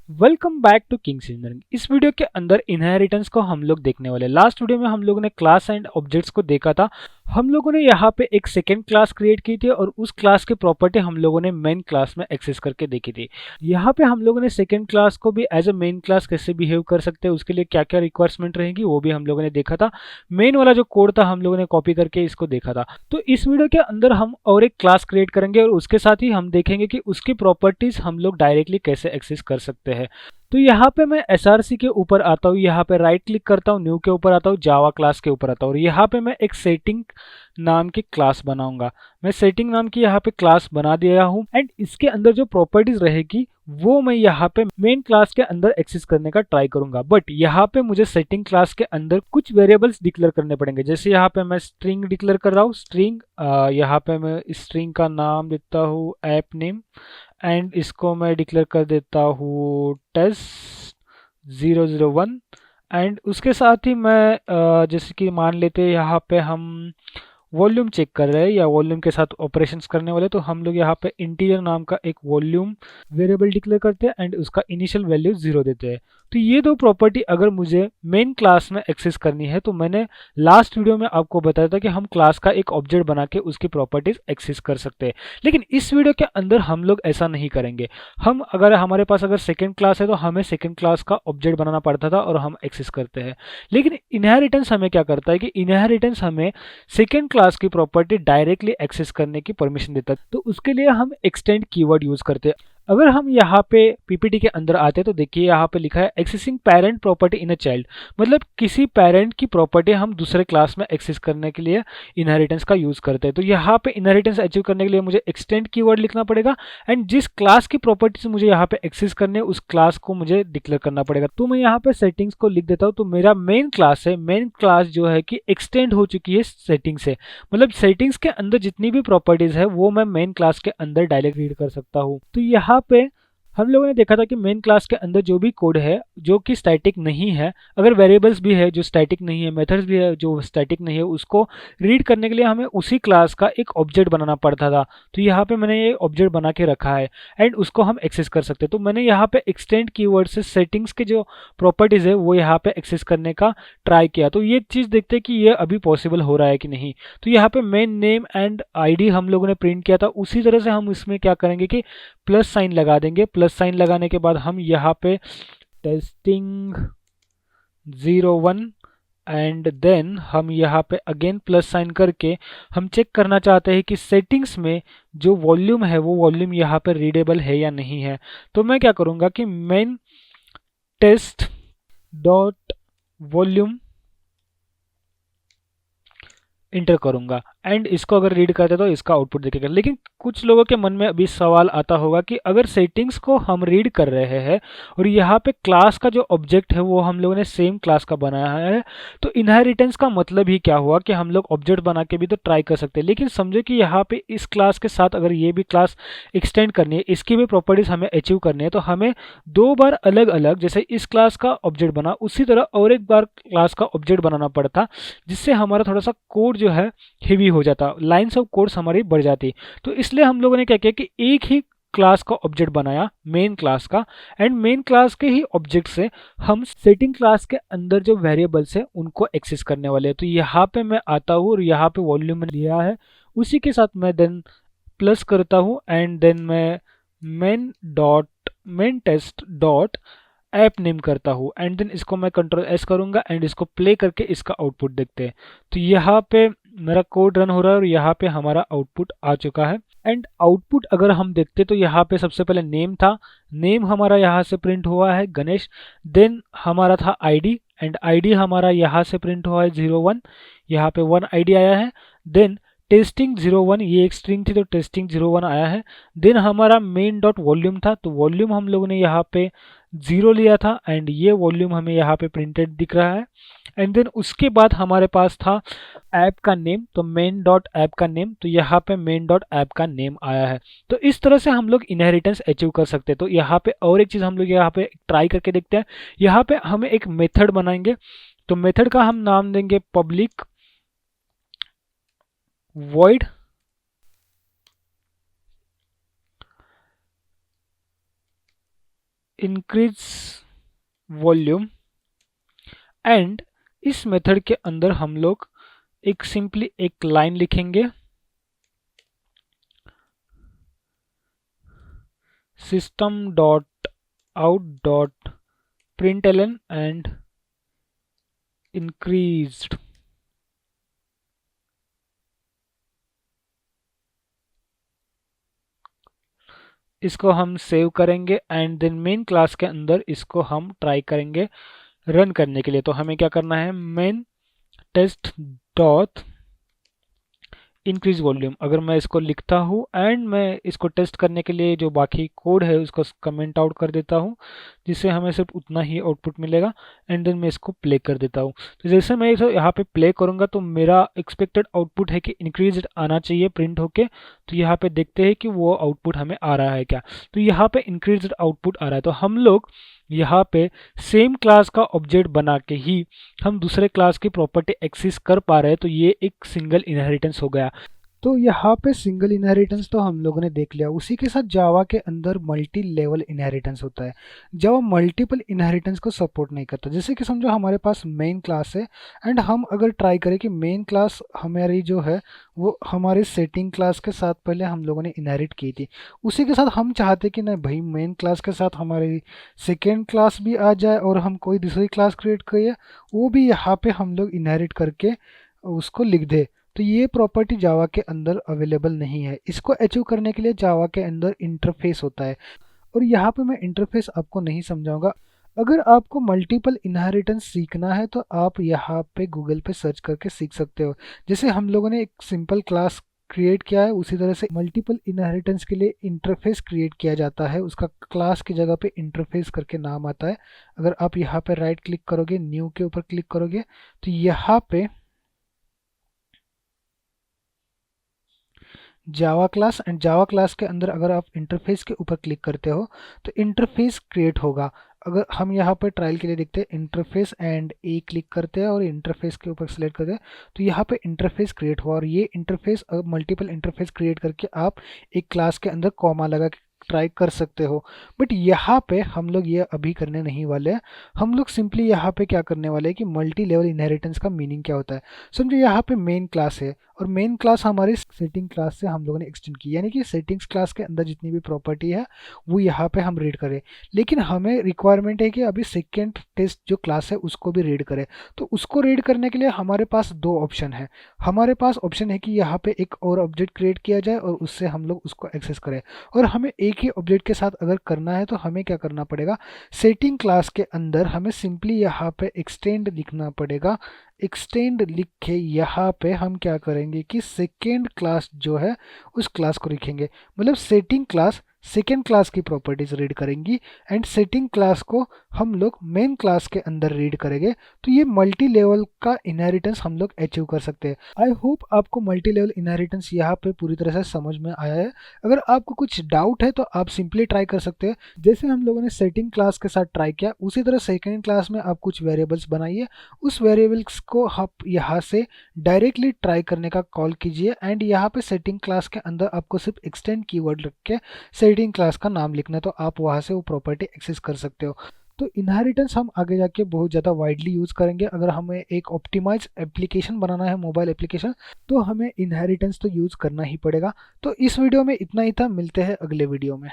Welcome back to Kings Engineering. इस वीडियो के अंदर इनहेरिटेंस को हम लोग देखने वाले। लास्ट वीडियो में हम लोगों ने क्लास एंड ऑब्जेक्ट्स को देखा था। हम लोगों ने यहाँ पे एक सेकेंड क्लास क्रिएट की थी और उस क्लास की प्रॉपर्टी हम लोगों ने मेन क्लास में एक्सेस करके देखी थी। यहाँ पे हम लोगों ने सेकेंड क्लास को भी एज अ मेन क्लास कैसे बिहेव कर सकते हैं, उसके लिए क्या क्या रिक्वायरमेंट रहेगी वो भी हम लोगों ने देखा था। मेन वाला जो कोड था हम लोगों ने कॉपी करके इसको देखा था। तो इस वीडियो के अंदर हम और एक क्लास क्रिएट करेंगे और उसके साथ ही हम देखेंगे कि उसकी प्रॉपर्टीज हम लोग डायरेक्टली कैसे एक्सेस कर सकते हैं। तो यहाँ पे मैं एसआरसी के ऊपर आता हूँ, यहाँ पे राइट क्लिक करता हूँ, न्यू के ऊपर आता हूँ, जावा क्लास के ऊपर आता हूँ और यहाँ पे मैं एक सेटिंग नाम की क्लास बनाऊंगा। मैं सेटिंग नाम की यहाँ पे क्लास बना दिया हूँ एंड इसके अंदर जो प्रॉपर्टीज रहेगी वो मैं यहाँ पे मेन क्लास के अंदर एक्सेस करने का ट्राई करूंगा। बट यहाँ पे मुझे सेटिंग क्लास के अंदर कुछ वेरिएबल्स डिक्लेयर करने पड़ेंगे। जैसे यहाँ पे मैं स्ट्रिंग डिक्लेयर कर रहा हूँ, स्ट्रिंग यहाँ पे मैं स्ट्रिंग का नाम देता हूँ ऐप नेम एंड इसको मैं डिक्लेयर कर देता हूँ टेस्ट 001 एंड उसके साथ ही मैं जैसे कि मान लेते हैं यहाँ पे हम वॉल्यूम चेक कर रहे हैं या वॉल्यूम के साथ ऑपरेशंस करने वाले, तो हम लोग यहाँ पे इंटीजर नाम का एक वॉल्यूम वेरिएबल डिक्लेयर करते हैं एंड उसका इनिशियल वैल्यू 0 देते हैं। तो ये दो प्रॉपर्टी अगर मुझे मेन क्लास में एक्सेस करनी है तो मैंने लास्ट वीडियो में आपको बताया था कि हम क्लास का एक ऑब्जेक्ट बना के उसकी प्रॉपर्टीज एक्सेस कर सकते हैं। लेकिन इस वीडियो के अंदर हम लोग ऐसा नहीं करेंगे। हम अगर हमारे पास अगर सेकेंड क्लास है तो हमें सेकेंड क्लास का ऑब्जेक्ट बनाना पड़ता था और हम एक्सेस करते हैं। लेकिन इनहेरिटेंस हमें क्या करता है कि इनहेरिटेंस हमें सेकेंड क्लास की प्रॉपर्टी डायरेक्टली एक्सेस करने की परमिशन देता है। तो उसके लिए हम एक्सटेंड कीवर्ड यूज करते हैं। अगर हम यहाँ पे पीपीटी के अंदर आते हैं तो देखिए यहाँ पे लिखा है accessing parent property in a child. मतलब किसी पेरेंट की प्रॉपर्टी हम दूसरे क्लास में एक्सेस करने के लिए इनहेरिटेंस का यूज करते हैं। तो यहाँ पे इनहेरिटेंस अचीव करने के लिए मुझे एक्सटेंड कीवर्ड लिखना पड़ेगा एंड जिस क्लास की प्रॉपर्टीज मुझे यहाँ पे एक्सेस करने है उस क्लास को मुझे डिक्लेयर करना पड़ेगा। तो मैं यहाँ पे सेटिंग्स को लिख देता हूँ। तो मेरा मेन क्लास है, मेन क्लास जो है कि एक्सटेंड हो चुकी है सेटिंग से। मतलब सेटिंग्स के अंदर जितनी भी प्रॉपर्टीज है वो मैं मेन क्लास के अंदर डायरेक्ट रीड कर सकता हूँ। तो यहाँ पे हम लोगों ने देखा था कि मेन क्लास के अंदर जो भी कोड है जो कि स्टैटिक नहीं है, अगर वेरिएबल्स भी है जो स्टैटिक नहीं है, मेथड्स भी है जो स्टैटिक नहीं है, उसको रीड करने के लिए हमें उसी क्लास का एक ऑब्जेक्ट बनाना पड़ता था। तो यहाँ पे मैंने ये ऑब्जेक्ट बना के रखा है एंड उसको हम एक्सेस कर सकते हैं। तो मैंने यहाँ पे एक्सटेंड कीवर्ड से सेटिंग्स के जो प्रॉपर्टीज है वो यहाँ पे एक्सेस करने का ट्राई किया। तो ये चीज़ देखते हैं कि ये अभी पॉसिबल हो रहा है कि नहीं। तो यहाँ पे मेन नेम एंड आईडी हम लोगों ने प्रिंट किया था, उसी तरह से हम इसमें क्या करेंगे कि प्लस साइन लगा देंगे। प्लस साइन लगाने के बाद हम यहाँ पे टेस्टिंग 01 एंड देन हम यहाँ पे अगेन प्लस साइन करके हम चेक करना चाहते हैं कि सेटिंग्स में जो वॉल्यूम है वो वॉल्यूम यहाँ पे रीडेबल है या नहीं है। तो मैं क्या करूँगा कि main test dot volume enter करूंगा एंड इसको अगर रीड करते तो इसका आउटपुट दिखेगा। लेकिन कुछ लोगों के मन में अभी सवाल आता होगा कि अगर सेटिंग्स को हम रीड कर रहे हैं और यहाँ पे क्लास का जो ऑब्जेक्ट है वो हम लोगों ने सेम क्लास का बनाया है, तो इनहेरिटेंस का मतलब ही क्या हुआ कि हम लोग ऑब्जेक्ट बना के भी तो ट्राई कर सकते हैं। लेकिन समझो कि यहाँ पे इस क्लास के साथ अगर ये भी क्लास एक्सटेंड करनी है, इसकी भी प्रॉपर्टीज हमें अचीव करनी है, तो हमें दो बार अलग अलग, जैसे इस क्लास का ऑब्जेक्ट बना उसी तरह और एक बार क्लास का ऑब्जेक्ट बनाना पड़ता, जिससे हमारा थोड़ा सा कोड जो है हेवी हो जाता, लाइंस ऑफ कोड्स हमारी बढ़ जाती। तो इसलिए हम लोगों ने क्या किया कि एक ही क्लास का ऑब्जेक्ट बनाया मेन क्लास का एंड मेन क्लास के ही ऑब्जेक्ट से हम सेटिंग क्लास के अंदर जो वेरिएबल्स है उनको एक्सेस करने वाले हैं। तो यहाँ पे मैं आता हूँ और यहाँ पे वॉल्यूम में लिया है, उसी के साथ मैं देन प्लस करता हूँ एंड देन मैं main test dot app name करता हूँ एंड देन इसको मैं कंट्रोल एस करूंगा एंड इसको प्ले करके इसका आउटपुट देखते हैं। तो यहाँ पे मेरा कोड रन हो रहा है और यहाँ पे हमारा आउटपुट आ चुका है एंड आउटपुट अगर हम देखते तो यहाँ पे सबसे पहले नेम था, नेम हमारा यहाँ से प्रिंट हुआ है गणेश। देन हमारा था आईडी एंड आईडी हमारा यहाँ से प्रिंट हुआ है 01, यहाँ पे 1 आईडी आया है। देन टेस्टिंग 01, ये एक स्ट्रिंग थी तो टेस्टिंग 01 आया है। देन हमारा मेन डॉट वॉल्यूम था, तो वॉल्यूम हम लोगों ने यहाँ पे 0 लिया था एंड ये वॉल्यूम हमें यहाँ पे प्रिंटेड दिख रहा है। एंड देन उसके बाद हमारे पास था ऐप का नेम, तो मेन डॉट ऐप का नेम, तो यहाँ पे मेन डॉट ऐप का नेम आया है। तो इस तरह से हम लोग इनहेरिटेंस अचीव कर सकते हैं। तो यहाँ पे और एक चीज़ हम लोग यहाँ पे ट्राई करके देखते हैं। यहाँ पे हमें एक मेथड बनाएंगे, तो मेथड का हम नाम देंगे public void increase volume and इस मेथड के अंदर हम लोग एक सिंपली एक लाइन लिखेंगे, system dot out dot println and increased। इसको हम सेव करेंगे एंड देन मेन क्लास के अंदर इसको हम ट्राई करेंगे रन करने के लिए। तो हमें क्या करना है, main test dot increase volume, अगर मैं इसको लिखता हूँ एंड मैं इसको टेस्ट करने के लिए जो बाकी कोड है उसको कमेंट आउट कर देता हूँ, जिससे हमें सिर्फ उतना ही आउटपुट मिलेगा एंड देन मैं इसको प्ले कर देता हूँ। तो जैसे मैं इसे यहाँ पे प्ले करूँगा तो मेरा एक्सपेक्टेड आउटपुट है कि इंक्रीज आना चाहिए प्रिंट होके। तो यहाँ पे देखते हैं कि वो आउटपुट हमें आ रहा है क्या। तो यहाँ पे इंक्रीज आउटपुट आ रहा है। तो हम लोग यहाँ पे सेम क्लास का ऑब्जेक्ट बना के ही हम दूसरे क्लास की प्रॉपर्टी एक्सेस कर पा रहे हैं। तो ये एक सिंगल इनहेरिटेंस हो गया। तो यहाँ पे सिंगल इनहेरिटेंस तो हम लोगों ने देख लिया। उसी के साथ जावा के अंदर मल्टी लेवल इनहेरिटेंस होता है। जावा मल्टीपल इनहेरिटेंस को सपोर्ट नहीं करता। जैसे कि समझो हमारे पास मेन क्लास है एंड हम अगर ट्राई करें कि मेन क्लास हमारी जो है वो हमारे सेटिंग क्लास के साथ पहले हम लोगों ने इनहेरिट की थी, उसी के साथ हम चाहते कि नहीं भाई मेन क्लास के साथ हमारी सेकेंड क्लास भी आ जाए और हम कोई दूसरी क्लास क्रिएट करिए, वो भी यहाँ पे हम लोग इनहेरिट करके उसको लिख दे। तो ये प्रॉपर्टी जावा के अंदर अवेलेबल नहीं है। इसको अचीव करने के लिए जावा के अंदर इंटरफेस होता है और यहाँ पे मैं इंटरफेस आपको नहीं समझाऊंगा। अगर आपको मल्टीपल इनहेरिटेंस सीखना है तो आप यहाँ पे गूगल पे सर्च करके सीख सकते हो। जैसे हम लोगों ने एक सिंपल क्लास क्रिएट किया है, उसी तरह से मल्टीपल इनहेरिटेंस के लिए इंटरफेस क्रिएट किया जाता है। उसका क्लास की जगह पे इंटरफेस करके नाम आता है। अगर आप यहाँ पे राइट क्लिक करोगे, न्यू के ऊपर क्लिक करोगे तो यहाँ पे Java class and Java class के अंदर अगर आप इंटरफेस के ऊपर क्लिक करते हो तो इंटरफेस क्रिएट होगा। अगर हम यहाँ पर ट्रायल के लिए देखते हैं इंटरफेस एंड ए क्लिक करते हैं और इंटरफेस के ऊपर सेलेक्ट करते हैं तो यहाँ पे इंटरफेस क्रिएट हुआ। और ये इंटरफेस मल्टीपल इंटरफेस क्रिएट करके आप एक क्लास के अंदर कॉमा लगा के ट्राई कर सकते हो। बट यहाँ पे हम लोग ये अभी करने नहीं वाले हैं। हम लोग सिंपली यहाँ पे क्या करने वाले हैं कि मल्टी लेवल इनहेरिटेंस का मीनिंग क्या होता है। समझो यहाँ पे मेन क्लास है और मेन क्लास हमारी सेटिंग क्लास से हम लोगों ने एक्सटेंड की, यानी कि सेटिंग्स क्लास के अंदर जितनी भी प्रॉपर्टी है वो यहाँ पे हम रीड करें। लेकिन हमें रिक्वायरमेंट है कि अभी सेकेंड टेस्ट जो क्लास है उसको भी रीड करें। तो उसको रीड करने के लिए हमारे पास दो ऑप्शन है। हमारे पास ऑप्शन है कि यहाँ पे एक और ऑब्जेक्ट क्रिएट किया जाए और उससे हम लोग उसको एक्सेस करें। और हमें एक ही ऑब्जेक्ट के साथ अगर करना है तो हमें क्या करना पड़ेगा, सेटिंग क्लास के अंदर हमें सिंपली यहाँ पे एक्सटेंड लिखना पड़ेगा। एक्सटेंड लिख के यहाँ पे हम क्या करेंगे कि सेकेंड क्लास जो है उस क्लास को लिखेंगे। मतलब सेटिंग क्लास सेकेंड क्लास की प्रॉपर्टीज रीड करेंगी एंड सेटिंग क्लास को हम लोग मेन क्लास के अंदर रीड करेंगे। तो ये मल्टी लेवल का इनहेरिटेंस हम लोग अचीव कर सकते हैं। आई होप आपको मल्टी लेवल इनहेरिटेंस यहाँ पे पूरी तरह से समझ में आया है। अगर आपको कुछ डाउट है तो आप सिंपली ट्राई कर सकते हैं। जैसे हम लोगों ने सेटिंग क्लास के साथ ट्राई किया उसी तरह सेकेंड क्लास में आप कुछ वेरिएबल्स बनाइए, उस वेरिएबल्स को आप यहाँ से डायरेक्टली ट्राई करने का कॉल कीजिए एंड यहाँ पे सेटिंग क्लास के अंदर आपको सिर्फ एक्सटेंड कीवर्ड रख के सेटिंग क्लास का नाम लिखना है तो आप वहाँ से वो प्रॉपर्टी एक्सेस कर सकते हो। तो इनहेरिटेंस हम आगे जाके बहुत ज़्यादा वाइडली यूज़ करेंगे। अगर हमें एक ऑप्टिमाइज एप्लीकेशन बनाना है, मोबाइल एप्लीकेशन, तो हमें इनहेरिटेंस तो यूज़ करना ही पड़ेगा। तो इस वीडियो में इतना ही था, मिलते हैं अगले वीडियो में।